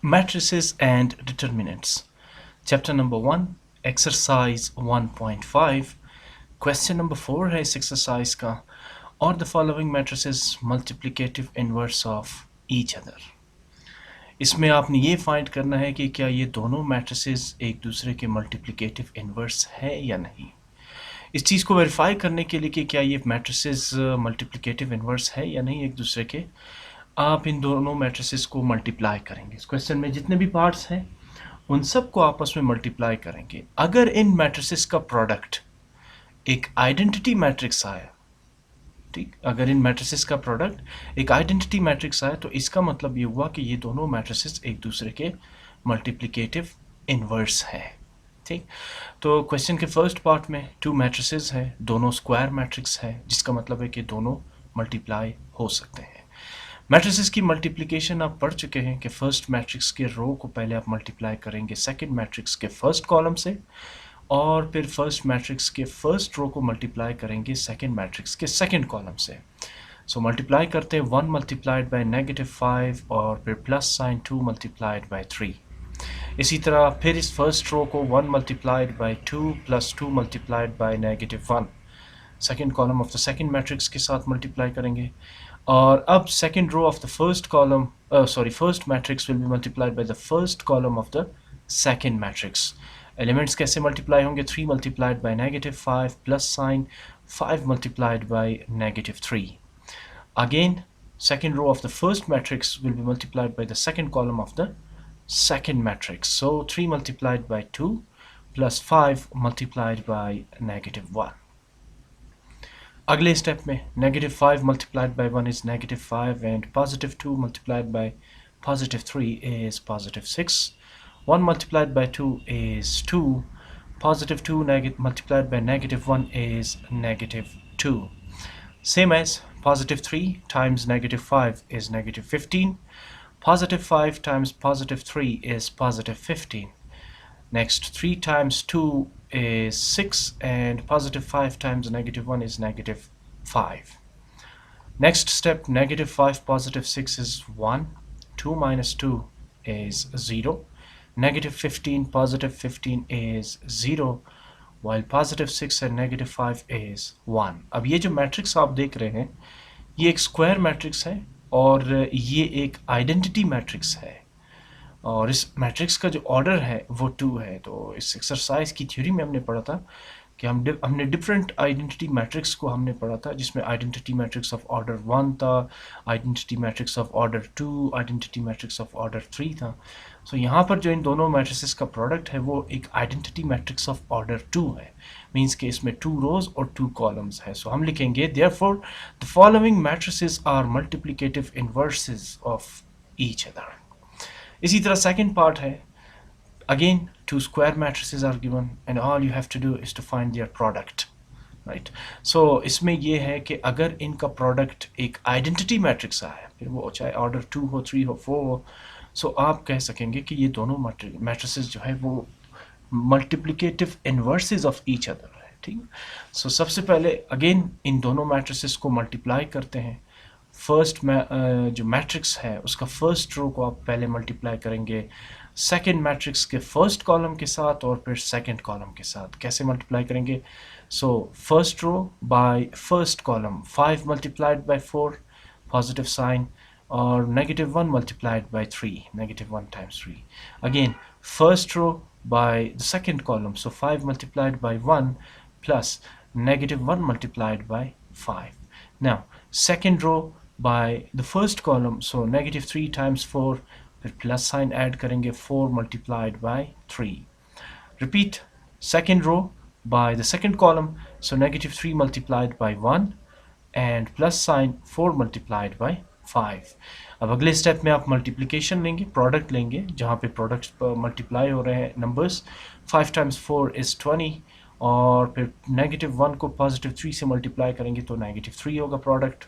Matrices and Determinants. Chapter number 1, Exercise 1.5. Question number 4 है इस exercise का. Or the following matrices multiplicative inverse of each other. इसमें आपने ये फाइंड करना है कि क्या ये दोनों मैट्रिसेस एक दूसरे के मल्टीप्लिकेटिव इन्वर्स है या नहीं. इस चीज़ को वेरीफाई करने के लिए कि क्या ये मैट्रिसेस मल्टीप्लिकेटिव इन्वर्स है या नहीं एक दूसरे के, आप इन दोनों मैट्रिसेस को मल्टीप्लाई करेंगे. इस क्वेश्चन में जितने भी पार्ट्स हैं उन सब को आपस में मल्टीप्लाई करेंगे. अगर इन मैट्रिसेस का प्रोडक्ट एक आइडेंटिटी मैट्रिक्स आया, ठीक, अगर इन मैट्रिसेस का प्रोडक्ट एक आइडेंटिटी मैट्रिक्स आया तो इसका मतलब ये हुआ कि ये दोनों मैट्रिसेस एक दूसरे के मल्टीप्लिकेटिव इन्वर्स है. ठीक, तो क्वेश्चन के फर्स्ट पार्ट में टू मैट्रिसेस है, दोनों स्क्वायर मैट्रिक्स है, जिसका मतलब है कि दोनों मल्टीप्लाई हो सकते हैं. मैट्रिसेस की मल्टीप्लिकेशन आप पढ़ चुके हैं कि फर्स्ट मैट्रिक्स के रो को पहले आप मल्टीप्लाई करेंगे सेकंड मैट्रिक्स के फर्स्ट कॉलम से, और फिर फर्स्ट मैट्रिक्स के फर्स्ट रो को मल्टीप्लाई करेंगे सेकंड मैट्रिक्स के सेकंड कॉलम से. सो मल्टीप्लाई करते हैं 1 मल्टीप्लाइड बाय -5 और फिर प्लस साइन 2 मल्टीप्लाइड बाय 3. इसी तरह फिर इस फर्स्ट रो को 1 multiplied by 2 plus 2 multiplied by -1 second column of the second matrix के साथ मल्टीप्लाई करेंगे. और अब second row of the first column first matrix will be multiplied by the first column of the second matrix. Elements कैसे multiply होंगे? 3 multiplied by -5 plus sign 5 multiplied by -3. Again second row of the first matrix will be multiplied by the second column of the second matrix. So 3 multiplied by 2 plus 5 multiplied by -1. अगले step में -5 multiplied by 1 is -5 and +2 multiplied by +3 is +6. 1 multiplied by 2 is 2. +2 multiplied by -1 is -2. Same as +3 times -5 is -15. +5 times +3 is +15. Next, 3 times 2 is 6 and +5 times -1 is -5. Next step, -5 +6 is 1. 2 minus 2 is 0. -15 +15 is 0. while +6 and -5 is 1. अब ये जो matrix आप देख रहे हैं ये एक square matrix है और ये एक आइडेंटिटी मैट्रिक्स है, और इस मैट्रिक्स का जो ऑर्डर है वो 2 है. तो इस एक्सरसाइज की थ्योरी में हमने पढ़ा था कि हमने डिफरेंट आइडेंटिटी मैट्रिक्स को हमने पढ़ा था, जिसमें आइडेंटिटी मैट्रिक्स ऑफ ऑर्डर 1 था, identity matrix of order 2, identity matrix of order 3 था. सो यहाँ पर जो इन दोनों मैट्रिसेस का प्रोडक्ट है वो एक आइडेंटिटी मैट्रिक्स ऑफ ऑर्डर 2 है. मीन्स कि इसमें 2 रोज और 2 कॉलम्स है. सो हम लिखेंगे therefore the following matrices are multiplicative inverses of each other. इसी तरह सेकंड पार्ट है, again 2 square matrices are given and all you have to do is to find their product, right? So इसमें ये है कि अगर इनका प्रोडक्ट एक आइडेंटिटी मैट्रिक्स है, फिर वो चाहे ऑर्डर 2 हो, 3 हो, 4 हो, सो आप कह सकेंगे कि ये दोनों मैट्रिसेस जो है वो multiplicative inverses of each other है. ठीक, सो सबसे पहले अगेन इन दोनों मैट्रिसेस को मल्टीप्लाई करते हैं. फर्स्ट जो मैट्रिक्स है उसका फर्स्ट रो को आप पहले मल्टीप्लाई करेंगे सेकेंड मैट्रिक्स के फर्स्ट कॉलम के साथ और फिर सेकेंड कॉलम के साथ. कैसे मल्टीप्लाई करेंगे? So first row by first column 5 multiplied by 4 positive sign, और -1 multiplied by 3 -1 times 3. Again first row by the second column, so 5 multiplied by 1 plus -1 multiplied by 5. Now second row by the first column, so -3 times 4, फिर plus sign add करेंगे 4 multiplied by 3. Repeat second row by the second column, so -3 multiplied by 1 and plus sign 4 multiplied by 5. अब अगले step में आप multiplication लेंगे, product लेंगे, जहाँ पे प्रोडक्ट्स मल्टीप्लाई हो रहे हैं नंबर्स. 5 times 4 is 20, और फिर -1 को +3 से मल्टीप्लाई करेंगे तो -3 होगा product.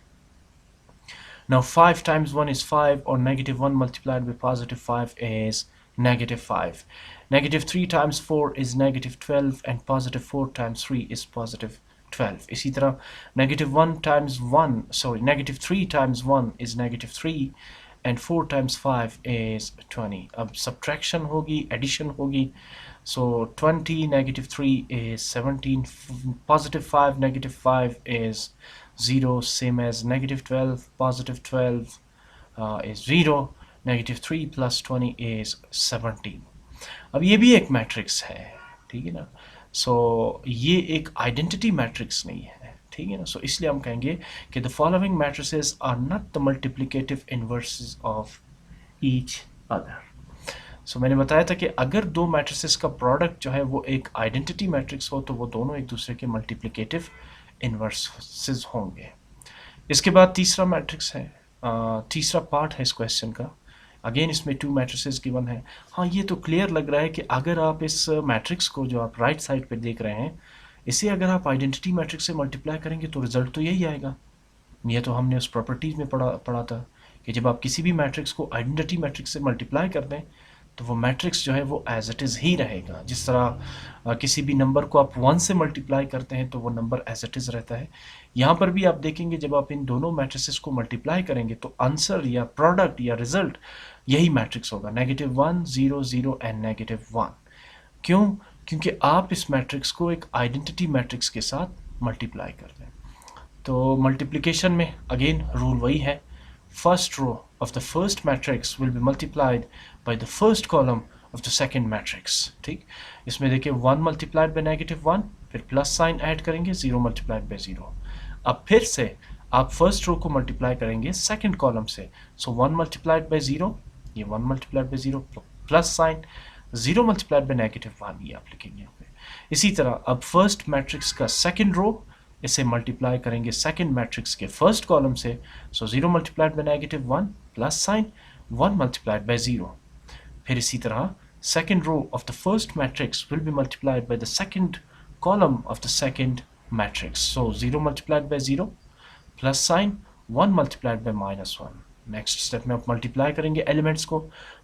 Now 5 times 1 is 5, or -1 multiplied by +5 is -5. -3 times 4 is -12, and +4 times 3 is +12. इसी तरह -3 times 1 is -3, and 4 times 5 is 20. अब subtraction होगी, addition होगी. So 20 negative 3 is 17, positive 5 negative 5 is 0, same as negative 12 positive 12 is 0, negative 3 plus 20 is 17. अब ये भी एक matrix है, ठीक है ना. सो ये एक आइडेंटिटी मैट्रिक्स नहीं है, ठीक है ना. सो इसलिए हम कहेंगे कि the following matrices are not the multiplicative inverses of each other. So मैंने बताया था कि अगर दो मैट्रिसेस का प्रोडक्ट जो है वो एक आइडेंटिटी मैट्रिक्स हो तो वो दोनों एक दूसरे के मल्टीप्लिकेटिव इनवर्सेस होंगे. इसके बाद तीसरा मैट्रिक्स है, तीसरा पार्ट है इस क्वेश्चन का. अगेन इसमें 2 मैट्रिसेस गिवन है. हाँ, ये तो क्लियर लग रहा है कि अगर आप इस मैट्रिक्स को जो आप राइट साइड पे देख रहे हैं, इसे अगर आप आइडेंटिटी मैट्रिक्स से मल्टीप्लाई करेंगे तो रिजल्ट तो यही आएगा. ये तो हमने उस प्रॉपर्टीज़ में पढ़ा था कि जब आप किसी भी मैट्रिक्स को आइडेंटिटी मैट्रिक्स से मल्टीप्लाई कर दें तो वो मैट्रिक्स जो है वो एज इट इज़ ही रहेगा. जिस तरह किसी भी नंबर को आप 1 से मल्टीप्लाई करते हैं तो वो नंबर एज इट इज़ रहता है. यहाँ पर भी आप देखेंगे जब आप इन दोनों मैट्रिसेस को मल्टीप्लाई करेंगे तो आंसर या प्रोडक्ट या रिजल्ट यही मैट्रिक्स होगा, -1 0 0 एंड -1. क्यों? क्योंकि आप इस मैट्रिक्स को एक आइडेंटिटी मैट्रिक्स के साथ मल्टीप्लाई कर दें. तो मल्टीप्लिकेशन में अगेन रूल वही है, first row of the first matrix will be multiplied by the first column of the second matrix. ठीक, इसमें देखिए 1 multiplied by -1, फिर प्लस साइन ऐड करेंगे, 0 multiplied by 0. अब फिर से आप फर्स्ट रो को मल्टीप्लाई करेंगे सेकंड कॉलम से, सो 1 multiplied by 0, ये 1 multiplied by 0 plus sign, 0 multiplied by -1 ये आप लिखेंगे यहाँ पे. इसी तरह अब फर्स्ट मैट्रिक्स का सेकंड रो इसे मल्टीप्लाई करेंगे सेकंड मैट्रिक्स के फर्स्ट कॉलम से, सो 0 multiplied by -1 plus sign 1 multiplied by 0. फिर इसी तरह second row of the first matrix will be multiplied by the second column of the second matrix, so 0 multiplied by 0 plus sign 1 multiplied by -1. Next step में आप multiply करेंगे elements को,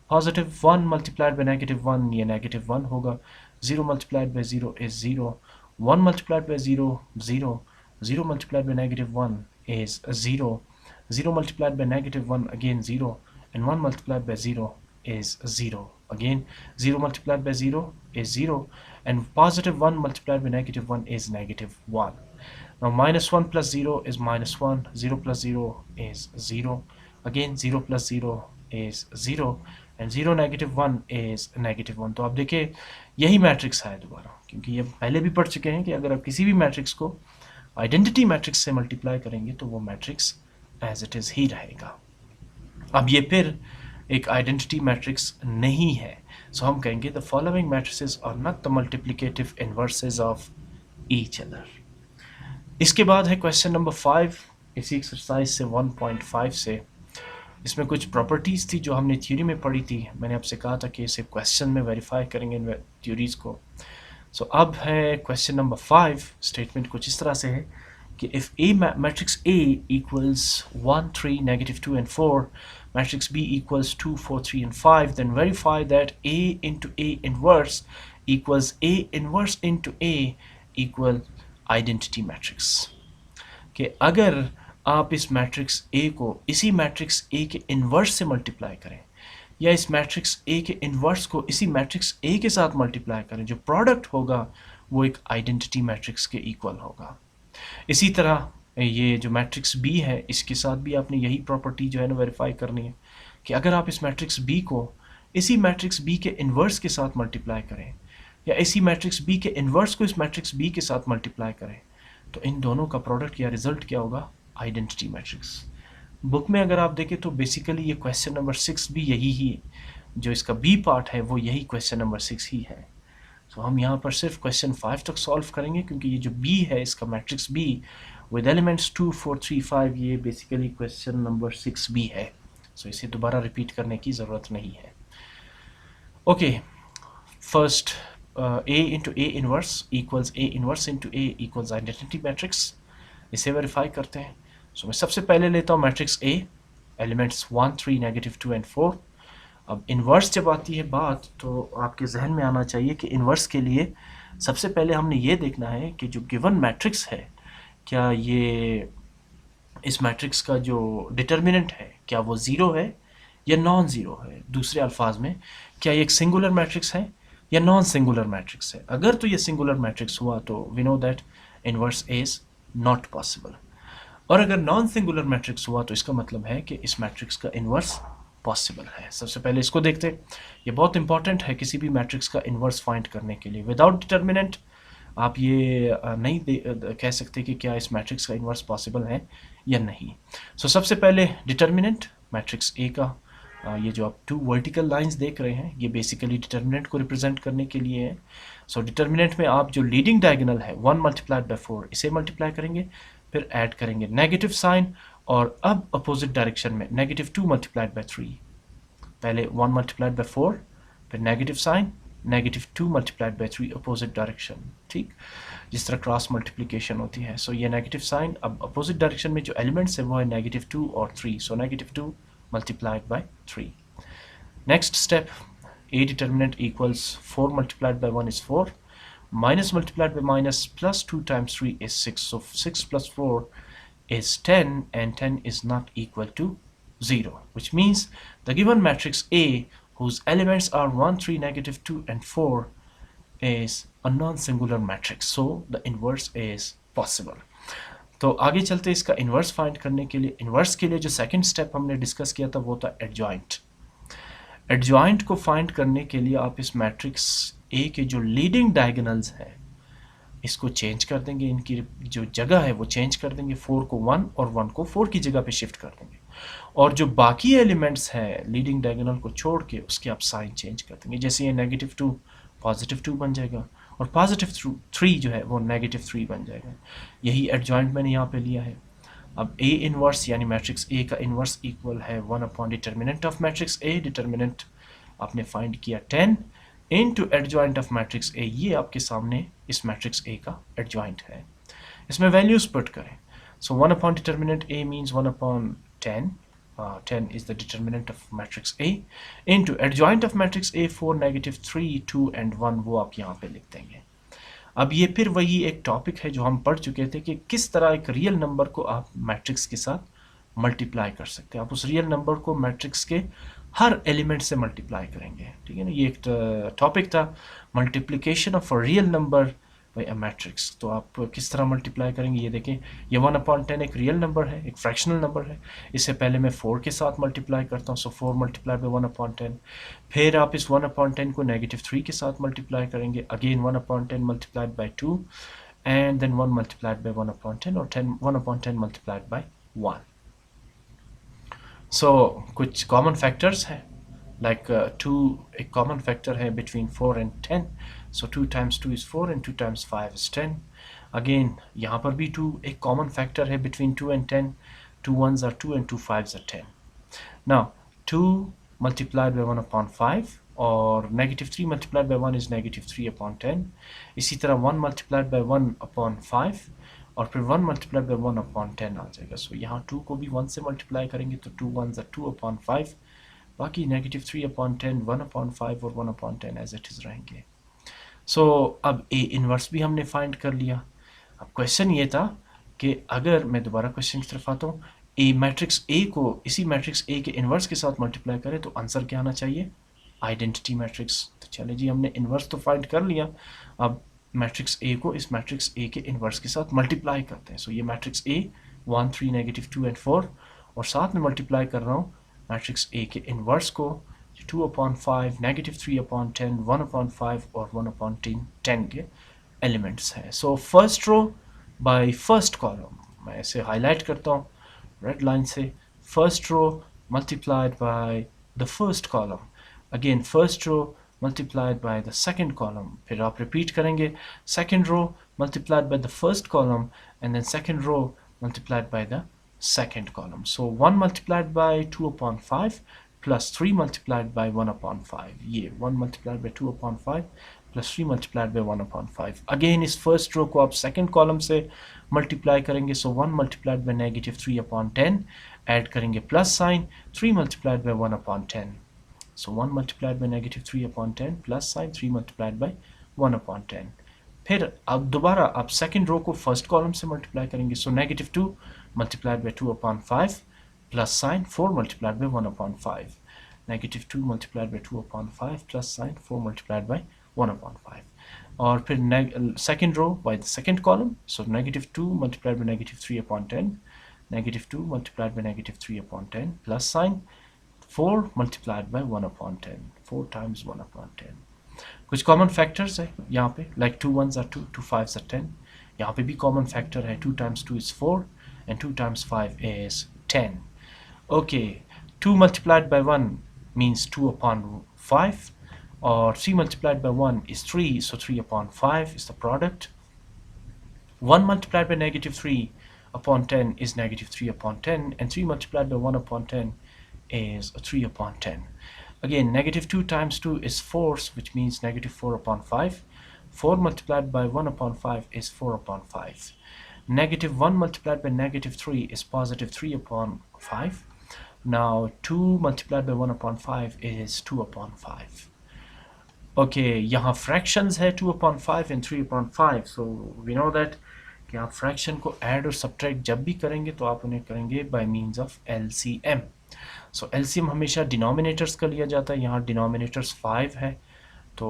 positive 1 multiplied by -1 ये -1 होगा, 0 multiplied by 0 is 0, 1 multiplied by 0 0, 0 multiplied by -1 is 0, 0 multiplied by -1 again 0, and 1 multiplied by 0 is 0. Again 0 multiplied by 0 is 0, and positive 1 multiplied by -1 is -1. Now -1 plus 0 is -1, 0 plus 0 is 0, again 0 plus 0 is 0, and 0 -1 is -1. तो आप देखिए यही matrix है दोबारा, क्योंकि ये पहले भी पढ़ चुके हैं कि अगर आप किसी भी मैट्रिक्स को आइडेंटिटी मैट्रिक्स से मल्टीप्लाई करेंगे तो वो मैट्रिक्स एज इट इज़ ही रहेगा. अब ये फिर एक आइडेंटिटी मैट्रिक्स नहीं है, सो हम कहेंगे the following matrices are not the multiplicative inverses of each other. इसके बाद है क्वेश्चन नंबर 5 इसी एक्सरसाइज से 1.5 से. इसमें कुछ प्रॉपर्टीज़ थी जो हमने थ्योरी में पढ़ी थी. मैंने आपसे कहा था कि इसे क्वेश्चन में वेरीफाई करेंगे इन थ्योरीज़ को. सो अब है क्वेश्चन नंबर 5. स्टेटमेंट कुछ इस तरह से है कि if A matrix A equals 1 3 -2 and 4, matrix B equals 2 4 3 and 5, then verify that A into A inverse equals A inverse into A equal identity matrix. कि अगर आप इस मैट्रिक्स A को इसी मैट्रिक्स A के इन्वर्स से मल्टीप्लाई करें, या इस मैट्रिक्स A के इन्वर्स को इसी मैट्रिक्स A के साथ मल्टीप्लाई करें, जो प्रोडक्ट होगा वो एक आइडेंटिटी मैट्रिक्स के इक्वल होगा. इसी तरह ये जो मैट्रिक्स B है इसके साथ भी आपने यही प्रॉपर्टी जो है ना वेरीफाई करनी है कि अगर आप इस मैट्रिक्स B को इसी मैट्रिक्स B के इन्वर्स के साथ मल्टीप्लाई करें, या इसी मैट्रिक्स B के इन्वर्स को इस मैट्रिक्स B के साथ मल्टीप्लाई करें, तो इन दोनों का प्रोडक्ट या रिजल्ट क्या होगा? Identity matrix. बुक में अगर आप देखें तो बेसिकली ये क्वेश्चन नंबर 6 भी यही ही, जो इसका बी पार्ट है वो यही क्वेश्चन नंबर 6 ही है. तो हम यहाँ पर सिर्फ क्वेश्चन 5 तक सॉल्व करेंगे, क्योंकि ये जो बी है इसका मैट्रिक्स बी विद एलिमेंट्स 2 4 3 5 ये बेसिकली क्वेश्चन नंबर 6 भी है. सो इसे दोबारा रिपीट करने की ज़रूरत नहीं है. Okay, first A into A inverse equals A inverse into A equals identity matrix. इसे वेरीफाई करते हैं. सो मैं सबसे पहले लेता हूँ मैट्रिक्स A, एलिमेंट्स 1 3 -2 and 4. अब इन्वर्स जब आती है बात तो आपके जहन में आना चाहिए कि इन्वर्स के लिए सबसे पहले हमने ये देखना है कि जो गिवन मैट्रिक्स है, क्या ये इस मैट्रिक्स का जो डिटर्मिनेंट है क्या वो ज़ीरो है या नॉन ज़ीरो है। दूसरे अल्फाज में क्या ये एक सिंगुलर मैट्रिक्स है या नॉन सिंगुलर मैट्रिक्स है। अगर तो ये सिंगुलर मैट्रिक्स हुआ तो we know that inverse is not possible, और अगर नॉन सिंगुलर मैट्रिक्स हुआ तो इसका मतलब है कि इस मैट्रिक्स का इनवर्स पॉसिबल है। सबसे पहले इसको देखते हैं, ये बहुत इंपॉर्टेंट है किसी भी मैट्रिक्स का इनवर्स फाइंड करने के लिए। विदाउट डिटर्मिनेंट आप ये नहीं कह सकते कि क्या इस मैट्रिक्स का इनवर्स पॉसिबल है या नहीं। सबसे पहले डिटर्मिनेंट मैट्रिक्स ए का, ये जो आप 2 वर्टिकल लाइंस देख रहे हैं ये बेसिकली डिटर्मिनेंट को रिप्रेजेंट करने के लिए है। डिटर्मिनेंट में आप जो लीडिंग डायगोनल है 1 मल्टीप्लाइड बाय 4 इसे मल्टीप्लाई करेंगे, फिर ऐड करेंगे नेगेटिव साइन, और अब अपोजिट डायरेक्शन में -2 मल्टीप्लाइड बाय 3। पहले 1 मल्टीप्लाइड बाय 4, फिर negative sign, -2 multiplied by 3 opposite direction. ठीक, जिस तरह क्रॉस मल्टीप्लिकेशन होती है। ये नेगेटिव साइन, अब अपोजिट डायरेक्शन में जो एलिमेंट्स है वो है -2 और 3, -2 multiplied by 3। Next step, a determinant equals 4 multiplied by 1 is 4, minus multiplied by minus plus 2 times 3 is 6. So 6 plus 4 is 10, and 10 is not equal to 0, which means the given matrix A, whose elements are 1, 3, -2 and 4, is a non-singular matrix. So the inverse is possible. तो आगे चलते इसका inverse find करने के लिए। Inverse के लिए जो सेकंड स्टेप हमने डिस्कस किया था वो था एडजॉइंट। एडजॉइंट को फाइंड करने के लिए आप इस मैट्रिक्स ए के जो लीडिंग डायगोनल्स हैं इसको चेंज कर देंगे, इनकी जो जगह है वो चेंज कर देंगे। 4 को 1 और 1 को 4 की जगह पे शिफ्ट कर देंगे, और जो बाकी एलिमेंट्स हैं लीडिंग डायगोनल को छोड़ के उसके आप साइन चेंज कर देंगे। जैसे ये -2 +2 बन जाएगा, और +3 जो है वो -3 बन जाएगा। यही एडजॉइंट मैंने यहाँ पे लिया है। अब ए इनवर्स यानी मैट्रिक्स ए का इनवर्स इक्वल है 1 upon determinant of matrix A. Determinant आपने फाइंड किया 10 into adjoint of matrix A, ये आपके सामने इस मैट्रिक्स ए का एडजॉइंट है। इसमें वैल्यूज पुट करें। 1 upon determinant A means 1 upon 10, 10 is the determinant of matrix A, into adjoint of matrix A 4, -3, 2 and 1, वो आप यहाँ पे लिख देंगे। अब ये फिर वही एक टॉपिक है जो हम पढ़ चुके थे कि किस तरह एक रियल नंबर को आप मैट्रिक्स के साथ मल्टीप्लाई कर सकते हैं। आप उस रियल नंबर को मैट्रिक्स के हर एलिमेंट से मल्टीप्लाई करेंगे। ठीक है ना, ये एक टॉपिक था, multiplication of a real number by a matrix. तो आप किस तरह मल्टीप्लाई करेंगे ये देखें। ये 1/10 एक रियल नंबर है, एक फ्रैक्शनल नंबर है। इससे पहले मैं 4 के साथ मल्टीप्लाई करता हूँ, 4 मल्टीप्लाई बाय 1/10। फिर आप इस 1/10 को -3 के साथ मल्टीप्लाई करेंगे, again 1/10 multiplied by 2, and then 1 multiplied by 1/10, और 1/10 मल्टीप्लाइड बाय 1। कुछ कॉमन फैक्टर्स हैं, like 2 एक कॉमन फैक्टर है between 4 and 10, so 2 times 2 is 4 and 2 times 5 is 10. Again यहाँ पर भी 2 एक कॉमन फैक्टर है between 2 and 10, 2 ones are 2 and 2 fives are 10. Now 2 multiplied by 1/5 और -3 multiplied by 1 is -3/10. इसी तरह 1 multiplied by 1/5 और फिर 1 multiplied by 1/10 आ जाएगा। So यहाँ 2 को भी 1 से मल्टीप्लाई करेंगे तो 2 ones are 2/5, बाकी -3/10, 1/5 और 1/10 एज इट इज़ रहेंगे। अब ए इनवर्स भी हमने फाइंड कर लिया। अब क्वेश्चन ये था कि अगर मैं दोबारा क्वेश्चन की तरफ आता हूँ, ए मैट्रिक्स ए को इसी मैट्रिक्स ए के इनवर्स के साथ मल्टीप्लाई करें तो आंसर क्या आना चाहिए? Identity matrix. तो चले जी, हमने इनवर्स तो फाइंड कर लिया, अब मैट्रिक्स ए को इस मैट्रिक्स ए के इनवर्स के साथ मल्टीप्लाई करते हैं। ये मैट्रिक्स ए 1, 3, -2 and 4, और साथ में मल्टीप्लाई कर रहा हूँ मैट्रिक्स ए के इनवर्स को 2/5, -3/10, 1/5 और 1/10 के एलिमेंट्स हैं। First row by first column, मैं इसे हाईलाइट करता हूँ रेड लाइन से। First row multiplied by the first column, again first row multiplied by the second column, फिर आप रिपीट करेंगे second row multiplied by the first column, and then second row multiplied by the second column. 1 multiplied by 2/5 plus 3 multiplied by 1/5, ये 1 multiplied by 2/5 plus 3 multiplied by 1/5। Again इस first row को आप second column से multiply करेंगे, 1 multiplied by -3/10, add करेंगे plus sign, 3 multiplied by 1/10, 1 multiplied by -3/10 plus sign 3 multiplied by 1/10। फिर अब दोबारा आप सेकेंड रो को फर्स्ट कॉलम से मल्टीप्लाई करेंगे, -2 multiplied by 2/5 plus sine 4 multiplied by 1/5। negative 2 multiplied by 2 upon 5 plus sign 4 multiplied by 1 upon 5. और फिर second row by the second column, so negative 2 multiplied by negative 3 upon 10, negative 2 multiplied by negative 3 upon 10 plus sign 4 multiplied by 1 upon 10, 4 times 1 upon 10. कुछ common factors है यहाँ पे, like 2 1s are 2, 2 5s are 10. यहाँ पे भी common factor है, 2 times 2 is 4 and 2 times 5 is 10. Okay, 2 multiplied by 1 means 2 upon 5, or 3 multiplied by 1 is 3, so 3 upon 5 is the product. 1 multiplied by negative 3 upon 10 is negative 3 upon 10, and 3 multiplied by 1 upon 10 is 3 upon 10. Again, negative 2 times 2 is 4, which means negative 4 upon 5. 4 multiplied by 1 upon 5 is 4 upon 5. Negative 1 multiplied by negative 3 is positive 3 upon 5. Now 2 multiplied by 1 upon 5 is 2 upon 5. Okay, यहाँ fractions है 2 upon 5 and 3 upon 5. So we know that कि आप fraction को add और subtract जब भी करेंगे तो आप उन्हें करेंगे by means of LCM. So LCM हमेशा denominators का लिया जाता है. यहाँ denominators 5 है तो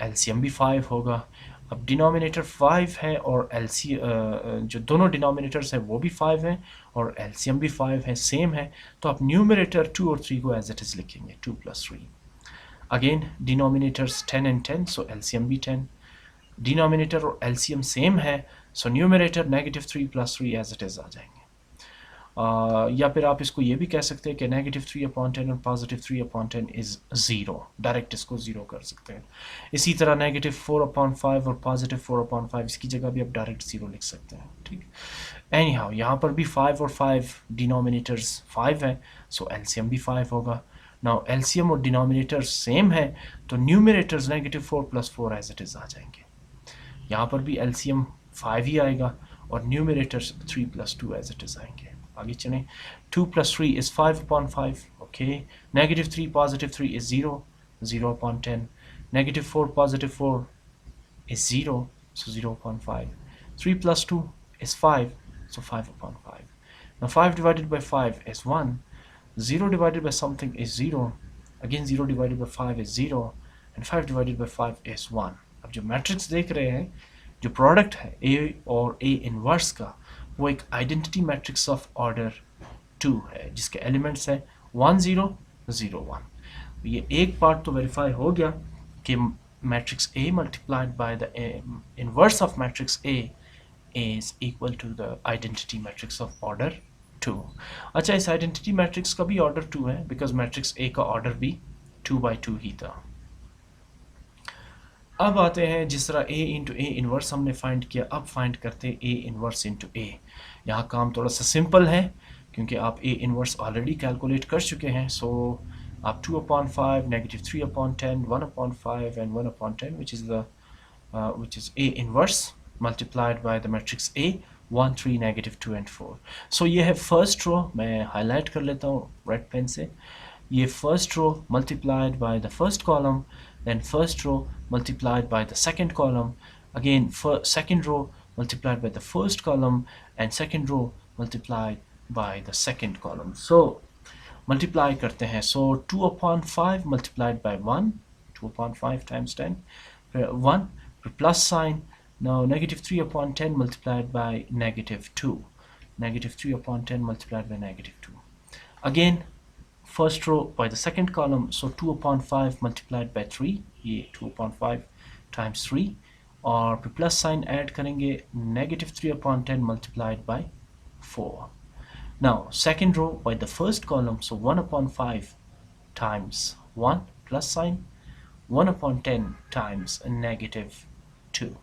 LCM भी 5 होगा. अब denominator 5 है और जो दोनों denominators है वो भी 5 है और LCM भी 5 है, same है, तो आप numerator 2 और 3 को as it is लिखेंगे, 2 plus 3. Again, denominators 10 and 10, so LCM भी 10. Denominator और LCM same है, so numerator negative 3 plus 3 as it is आ जाएंगे. या फिर आप इसको ये भी कह सकते हैं कि negative 3 upon 10 और positive 3 upon 10 is 0. डायरेक्ट इसको 0 कर सकते हैं. इसी तरह negative 4 upon 5 और positive 4 upon 5 इसकी जगह भी आप डायरेक्ट 0 लिख सकते हैं. ठीक. Anyhow, यहाँ पर भी 5 और 5 denominators 5 है, so LCM भी 5 होगा. Now LCM और denominators same है तो numerators negative 4 plus 4 as it is आ जाएंगे. यहाँ पर भी LCM 5 ही आएगा और numerators 3 plus 2 as it is आएंगे. आगे चलें. 2 plus 3 is 5 upon 5. Okay. Negative 3 positive 3 is 0. 0 upon 10. Negative 4 positive 4 is 0. So 0 upon 5. 3 plus 2 is 5. So 5 upon 5. Now 5 divided by 5 is 1. 0 divided by something is 0. Again 0 divided by 5 is 0. And 5 divided by 5 is 1. अब जो matrix देख रहे हैं, जो product है A और A inverse का, वो एक आइडेंटिटी मैट्रिक्स ऑफ ऑर्डर 2 है जिसके एलिमेंट्स हैं 1 0 0 1. ये एक पार्ट तो वेरीफाई हो गया कि matrix A multiplied by the inverse of matrix A is equal to the identity matrix of order 2. अच्छा, इस आइडेंटिटी मैट्रिक्स का भी ऑर्डर 2 है बिकॉज मैट्रिक्स A का ऑर्डर भी 2 by 2 ही था. अब आते हैं जिस तरह A इंटू A इनवर्स हमने फाइंड किया, अब फाइंड करते हैं A इनवर्स इंटू A. यहाँ काम थोड़ा सा सिंपल है क्योंकि आप A इनवर्स ऑलरेडी कैलकुलेट कर चुके हैं. सो आप 2 upon 5, negative 3 upon 10, 1 upon 5 and 1 upon 10 which is A inverse multiplied by the matrix A 1 3 negative 2 and 4. So ये है फर्स्ट रो. मैं हाईलाइट कर लेता हूँ रेड पेन से. ये first row multiplied by the first column, then first row multiplied by the second column, again second row multiplied by the first column, and second row multiplied by the second column. So multiply करते हैं. So 2 upon 5 multiplied by 1, 2 upon 5 times 10, 1 plus sign. Now negative 3 upon 10 multiplied by negative 2, negative 3 upon 10 multiplied by negative 2. Again first row by the second column, so 2 upon 5 multiplied by 3, ये 2 upon 5 times 3, और plus sign add करेंगे negative 3 upon 10 multiplied by 4. Now second row by the first column, so 1 upon 5 times 1 plus sign, 1 upon 10 times negative 2.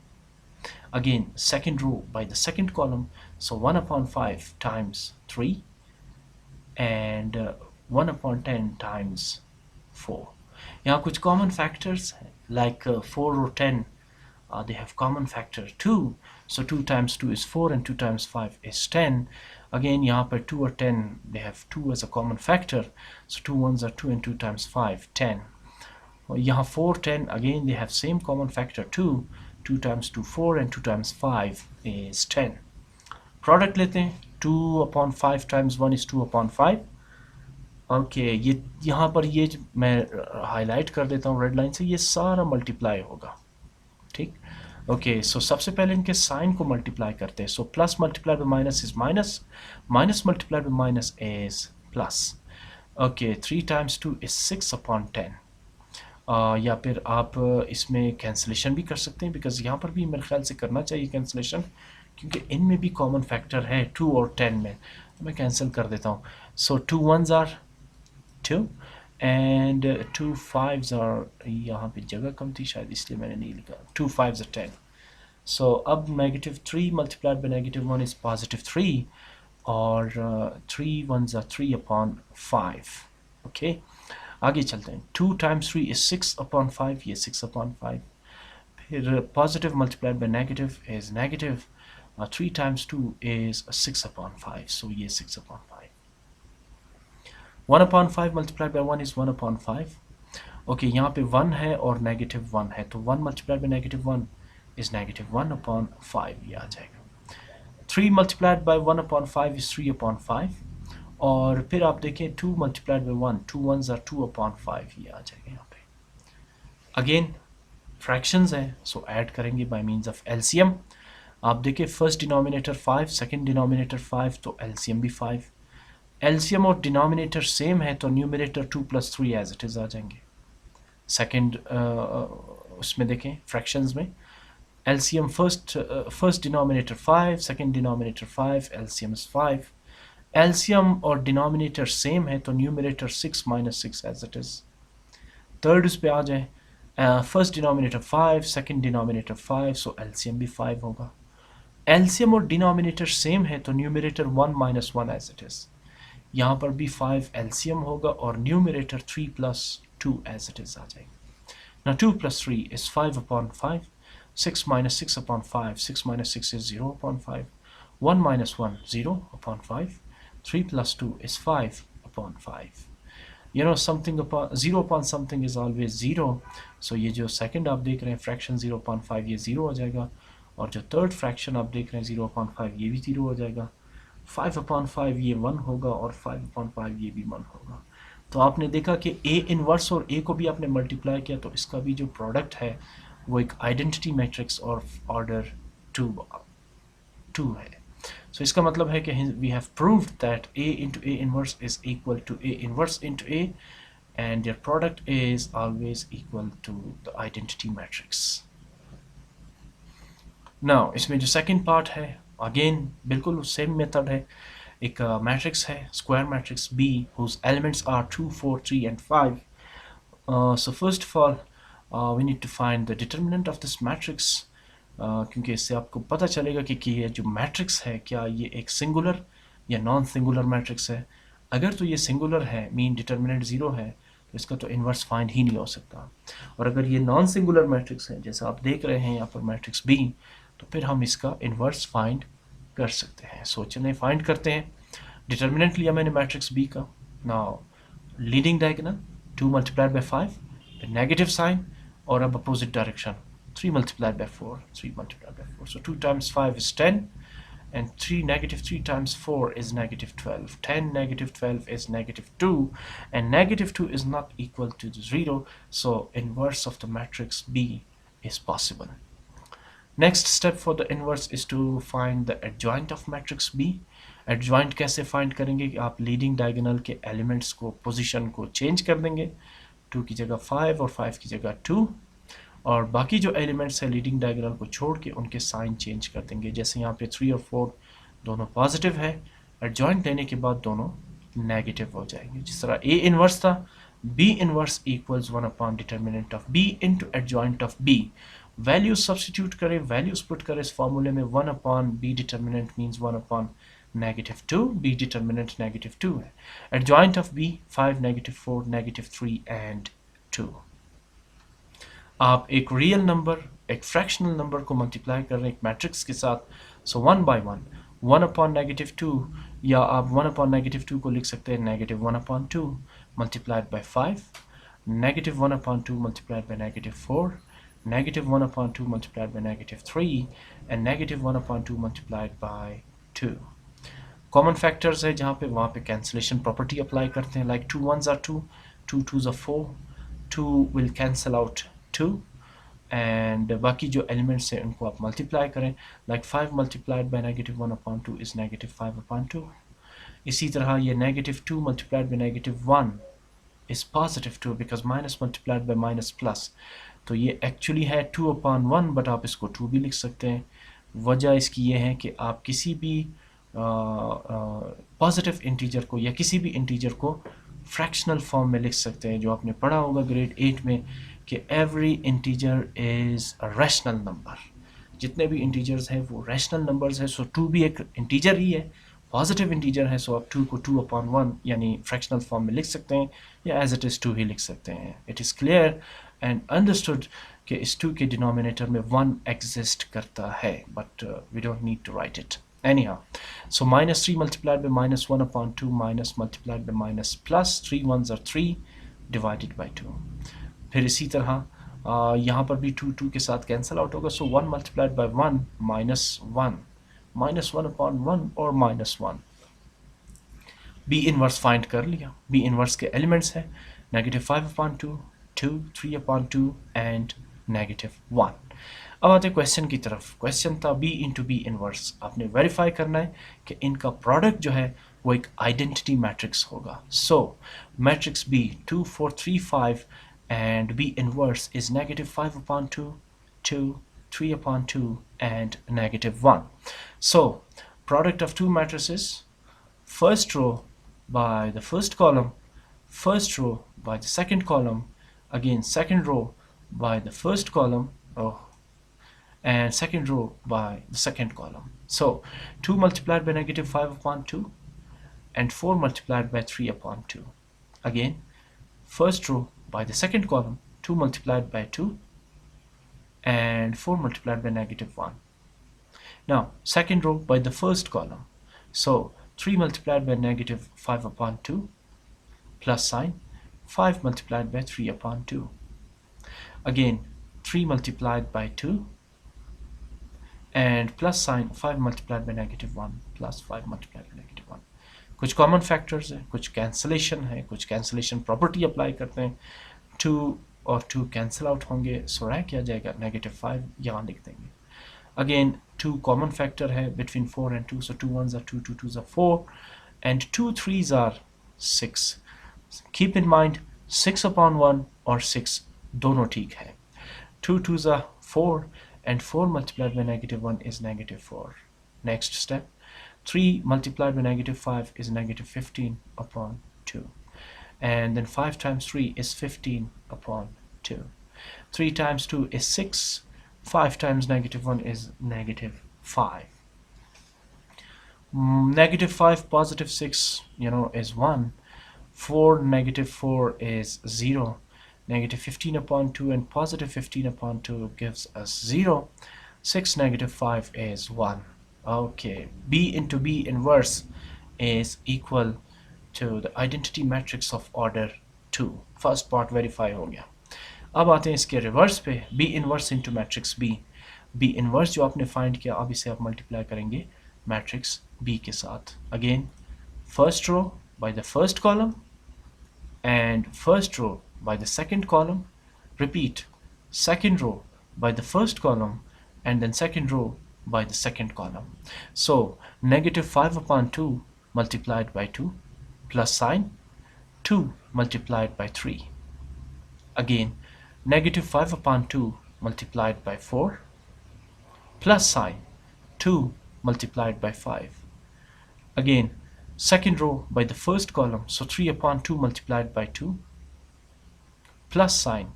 Again second row by the second column, so 1 upon 5 times 3 and 1 upon 10 times 4. यहाँ कुछ common factors like 4 or 10, they have common factor 2. So 2 times 2 is 4 and 2 times 5 is 10. Again यहाँ पर 2 or 10, they have 2 as a common factor. So 2 ones are 2 and 2 times 5, 10. यहाँ 4, 10, again they have same common factor 2. 2 times 2, 4 and 2 times 5 is 10. Product लेते हैं. 2 upon 5 times 1 is 2 upon 5. Okay, ये यहाँ पर ये मैं हाईलाइट कर देता हूँ रेड लाइन से, ये सारा मल्टीप्लाई होगा, ठीक। ओके, सो सबसे पहले इनके साइन को मल्टीप्लाई करते हैं। So plus multiply by minus is minus, minus multiply by minus is plus. Okay, 3 × 2 is 6/10। या फिर आप इसमें कैंसिलेशन भी कर सकते हैं, बिकॉज यहाँ पर भी मेरे ख्याल से करना चाहिए कैंसिलेशन, क्योंकि इनमें भी कॉमन फैक्टर है 2 और 10 में, तो मैं कैंसिल कर देता हूँ। सो 2 1s are 2 and 2 5s are, यहाँ पे जगह कम थी शायद इसलिए मैंने नहीं लिखा, 2 5s are 10। सो अब -3 मल्टीप्लाइड बाई -1 इज +3, और 3 1s are 3/5। ओके, आगे चलते हैं। 2 × 3 is 6/5, ये 6/5। फिर positive multiplied by negative is negative, 3 × 2 is 6/5, सो ये 6/5। 1/5 मल्टीप्लाइड बाई 1 इज 1/5। ओके, यहाँ पे 1 है और -1 है, तो 1 मल्टीप्लाइड बाई -1 इज -1/5, ये आ जाएगा। 3 मल्टीप्लाइड बाई 1/5 इज 3/5, और फिर आप देखें 2 मल्टीप्लाइड बाई 1, 2 1s are 2/5, ये आ जाएगा यहाँ पे। अगेन फ्रैक्शंस है, सो ऐड करेंगे बाय मींस ऑफ एलसीएम। आप देखिए फर्स्ट डिनोमिनेटर 5, सेकंड डिनोमिनेटर 5, तो एलसीएम भी 5। एलसीएम और डिनोमिनेटर सेम है, तो न्यूमरेटर 2 + 3 एज इट इज आ जाएंगे। सेकंड उसमें देखें फ्रैक्शंस में, LCM first denominator 5, second denominator 5, LCM is 5। LCM और डिनोमिनेटर सेम है, तो numerator 6 - 6 as it is. Third उस पे आ जाए, first denominator 5, second denominator 5, so LCM भी 5 होगा। एलसीएम और डिनोमिनेटर सेम है, तो न्यूमरेटर 1 - 1 एज इट इज। यहाँ पर भी 5 एलसीएम होगा, और न्यूमरेटर 3 + 2 एज इट इज आ जाएगा। Now 2 + 3 is 5/5, 6 - 6/5, 6 - 6 is 0/5, 1 - 1, 0/5, 3 + 2 is 5/5। You know, something upon 0 upon something is always 0, so ये जो सेकंड आप देख रहे हैं फ्रैक्शन 0/5, ये 0 हो जाएगा, और जो थर्ड फ्रैक्शन आप देख रहे हैं 0/5, ये भी 0 हो जाएगा। 5/5 ये 1 होगा, और 5/5 ये भी 1 होगा। तो आपने देखा कि ए इनवर्स और ए को भी आपने मल्टीप्लाई किया, तो इसका भी जो प्रोडक्ट है वो एक आइडेंटिटी मैट्रिक्स और ऑर्डर 2 है। सो इसका मतलब है कि we have proved that A into A inverse is equal to A inverse into A, and their product is always equal to the identity matrix. Now इसमें जो सेकंड पार्ट है, अगेन बिल्कुल सेम मेथड है। एक मैट्रिक्स है square matrix B whose elements are 2, 4, 3 and 5. So first of all we need to find the determinant of this matrix, क्योंकि इससे आपको पता चलेगा कि ये जो मैट्रिक्स है क्या ये एक सिंगुलर या नॉन सिंगुलर मैट्रिक्स है। अगर तो ये सिंगुलर है, मीन डिटर्मिनेंट 0 है, तो इसका तो इन्वर्स फाइंड ही नहीं हो सकता। और अगर ये नॉन सिंगुलर मैट्रिक्स है, जैसा आप देख रहे हैं यहाँ पर मैट्रिक्स B, तो फिर हम इसका इन्वर्स फाइंड कर सकते हैं। सो चलिए फाइंड करते हैं। डिटर्मिनेंट लिया मैंने मैट्रिक्स B का। नाउ लीडिंग डायगोनल 2 × 5, फिर नेगेटिव साइन, और अब opposite direction 3 × 4, 3 × 4। So 2 × 5 is 10, and -3 × 4 is -12. 10 - 12 is -2, and -2 is not equal to 0, so inverse of the matrix B is possible. Next step for the inverse is to find the adjoint of matrix B. Adjoint कैसे find करेंगे कि आप leading diagonal के elements को position को change कर देंगे, 2 की जगह 5 और 5 की जगह 2, और बाकी जो एलिमेंट्स है लीडिंग डायगोनल को छोड़ के उनके साइन चेंज कर देंगे। जैसे यहाँ पे 3 और 4 दोनों पॉजिटिव है, एडजॉइंट लेने के बाद दोनों नेगेटिव हो जाएंगे। जिस तरह A इनवर्स था, B inverse equals 1 determinant of B into adjoint of B। Values substitute करें, वैल्यूज पुट करें इस फॉर्मूले में, 1/B determinant means 1/-2, B determinant -2 है। Adjoint of B 5, -4, -3 and 2। आप एक रियल नंबर, एक फ्रैक्शनल नंबर को मल्टीप्लाई कर रहे हैं एक मैट्रिक्स के साथ, सो 1 by 1, 1/-2, या आप 1/-2 को लिख सकते हैं -1/2 multiplied by 5, -1/2 multiplied by -4, -1/2 multiplied by -3, and -1/2 multiplied by 2. Common factors है जहाँ पे वहाँ पे कैंसिलेशन प्रॉपर्टी अप्लाई करते हैं, like 2 1s are 2, 2 2s are 4, 2 will cancel out 2, and बाकी जो एलिमेंट्स हैं उनको आप मल्टीप्लाई करें, लाइक 5 मल्टीप्लाइड बाई -1/2 इज़ -5/2. इसी तरह ये -2 multiplied by -1 is +2 because minus multiplied by minus plus, तो ये एक्चुअली है 2/1, बट आप इसको 2 भी लिख सकते हैं. वजह इसकी ये है कि आप किसी भी पॉजिटिव इंटीजर को या किसी भी इंटीजर को फ्रैक्शनल फॉर्म में लिख सकते हैं, जो आपने पढ़ा होगा ग्रेड 8 में कि every integer is a rational number. जितने भी इंटीजर्स हैं वो रैशनल नंबर्स हैं, सो 2 भी एक इंटीजर ही है, पॉजिटिव इंटीजर है, सो आप 2 को 2/1 यानी फ्रैक्शनल फॉर्म में लिख सकते हैं, या एज इट इज़ 2 ही लिख सकते हैं. It is clear and understood कि इस 2 के डिनोमिनेटर में 1 एग्जिस्ट करता है, but we don't need to write it anyhow. So -3 multiplied by -1/2 minus multiplied by minus plus 3 1s are 3 divided by 2. फिर इसी तरह यहाँ पर भी 2 2 के साथ कैंसिल आउट होगा, सो 1 multiplied by 1 -1 -1/1 और -1. बी इनवर्स फाइंड कर लिया. बी इनवर्स के एलिमेंट्स हैं -5/2, 2, 3/2 एंड -1. अब आते हैं क्वेश्चन की तरफ. क्वेश्चन था बी इंटू बी इनवर्स. आपने वेरीफाई करना है कि इनका प्रोडक्ट जो है वो एक आइडेंटिटी मैट्रिक्स होगा. सो matrix B 2 4 3 5 and B inverse is -5/2, 2, 3/2 and -1. So product of two matrices, first row by the first column, first row by the second column, again second row by the first column, and second row by the second column. So 2 multiplied by -5/2 and 4 multiplied by 3/2. Again, first row by the second column, 2 multiplied by 2 and 4 multiplied by -1. Now second row by the first column, so 3 multiplied by -5/2 plus sign 5 multiplied by 3/2. Again 3 multiplied by 2 and plus sign 5 multiplied by -1 plus 5 multiplied by -1. कुछ common factors हैं, कुछ cancellation है, कुछ cancellation property apply करते हैं. 2 और 2 cancel out होंगे, सो रह क्या जाएगा -5, यहाँ लिख देंगे. अगेन 2 कॉमन फैक्टर है between 4 and 2, so 2 1s are 2, 2 2s are 4 and 2 3s are 6. Keep in mind 6/1 और 6 दोनों ठीक है. 2 2s are 4 and 4 multiplied by -1 is -4. Next step, 3 multiplied by -5 is -15/2, and then 5 times 3 is 15/2. 3 times 2 is 6, 5 times -1 is -5. -5 positive 6 is 1, 4 -4 is 0, -15/2 and positive 15/2 gives us 0, 6 -5 is 1. Okay, B into B inverse is equal to the identity matrix of order 2. First part verify हो गया. अब आते हैं इसके reverse पे, B inverse into matrix B. B inverse जो आपने find किया, अब इसे आप मल्टीप्लाई करेंगे मैट्रिक्स B के साथ. Again, first row by the first column and first row by the second column. Repeat, second row by the first column and then second row by the second column. So -5/2 multiplied by 2 plus sign 2 multiplied by 3. Again -5/2 multiplied by 4 plus sign 2 multiplied by 5. Again second row by the first column, so 3/2 multiplied by 2 plus sign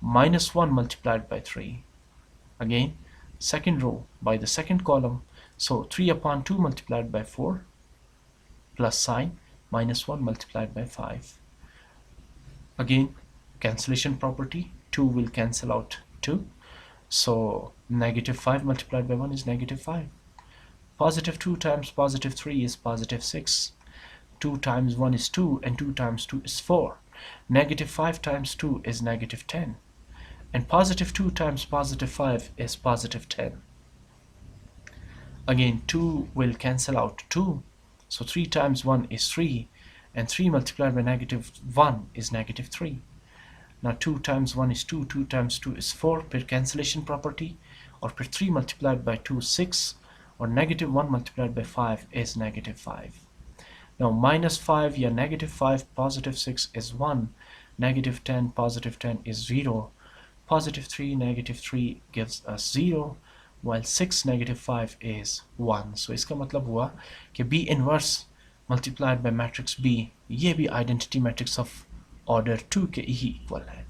-1 multiplied by 3. Again second row by the second column, so 3/2 multiplied by 4 plus sign -1 multiplied by 5. Again cancellation property, 2 will cancel out 2, so -5 multiplied by 1 is -5. Positive 2 times positive 3 is positive 6. 2 times 1 is 2 and 2 times 2 is 4. -5 times 2 is -10. And positive 2 times positive 5 is positive 10. Again 2 will cancel out 2, So 3 times 1 is 3, and 3 multiplied by negative 1 is negative 3. Now 2 times 1 is 2, 2 times 2 is 4 per cancellation property, or per 3 multiplied by 2 is 6, or negative 1 multiplied by 5 is negative 5. Now minus 5, yeah, negative 5, positive 6 is 1, negative 10, positive 10 is 0, positive 3, negative 3 gives us 0, while 6, negative 5 is 1. So इसका मतलब हुआ कि B inverse multiplied by matrix B, ये भी identity matrix of order 2 के ही equal है.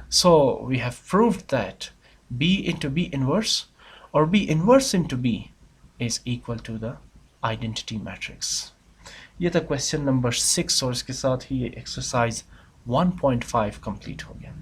So we have proved that B into B inverse or B inverse into B is equal to the identity matrix. ये था question number 6 और इसके साथ ही ये एक्सरसाइज 1.5 कंप्लीट हो गया.